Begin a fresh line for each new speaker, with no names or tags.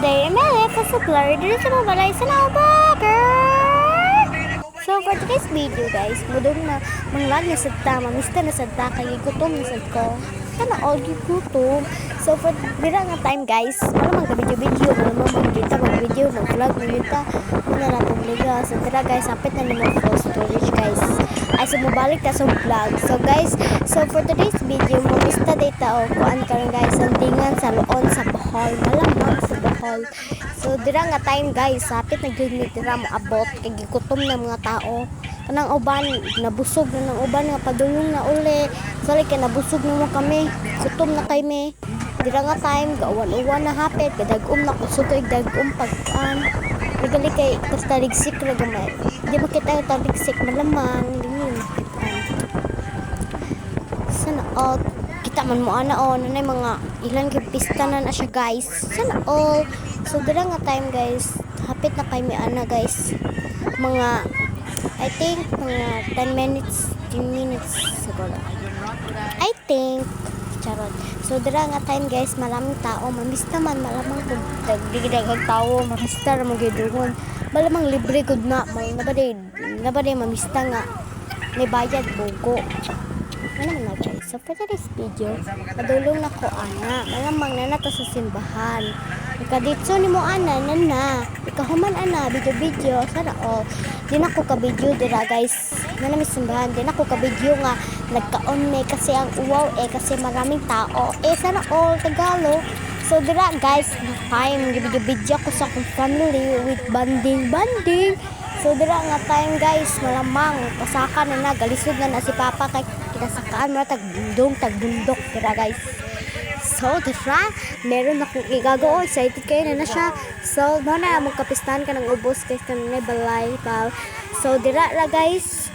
Day Emily Kasuplar dito sa mabalay sa Naubaker. So for today's video guys, mudong na manglag na sadta, mamista na sadta, kay gutom na sad ko. Sana all gutom. So for dira nga time guys, ano man ka video, ano man kita mag-video, mag-vlog, mag-kita, muna na publiga. So dira guys, apit na naman full storage guys. Ay so mabalik ta sa vlog. So guys, so for today's video, mamista data o kuan karon guys, ang tingan sa loon sa Bohol, malamang sa Bohol. So dira nga time guys, sapit na gyud ni dira moabot kay gigutom na mga tao. Kanang uban nabusog na ng uban nga padulong na uli. Sorry kay nabusog na mo kami. Gutom na kay me. Dira nga time gauwan-uwan na hapit, kadag-um na kusog kay dag-um pagkaan. Ligali kay basta ligsik ra gamay. Di makita ta ligsik malamang dingin. Sana all kita man mo ana o nanay mga ilang kay pista na siya guys. Sana all. So dira nga time guys, hapit na kay mi ana guys. Mga I think mga 10 minutes siguro. I think charot. So dira nga time guys, maraming tao, mamista man malamang kung dagdag tao, mamista ra magidungon. Malamang libre gud na, nabaday mamista nga may bayad bugo. Ano man na guys. So for today's video, padulong na ko ana, malamang na nato sa simbahan. Ikaditso ni mo ana nana, ikahuman ana video sana all. Di na ko ka video dira guys. Na mi simbahan, di na ko ka video nga nagkaon me kasi ang uwaw kasi maraming tao. Sana all Tagalog. So dira guys, time video ko sa akong family with banding. So dira nga time guys, malamang pasaka na galisod na si Papa kay kinasakaan mo tagbundok dira guys. So dira, meron akong igagawa, excited kayo na siya. So mo na magkapistahan ka ng ubos guys kanina balay pal. So dira ra guys,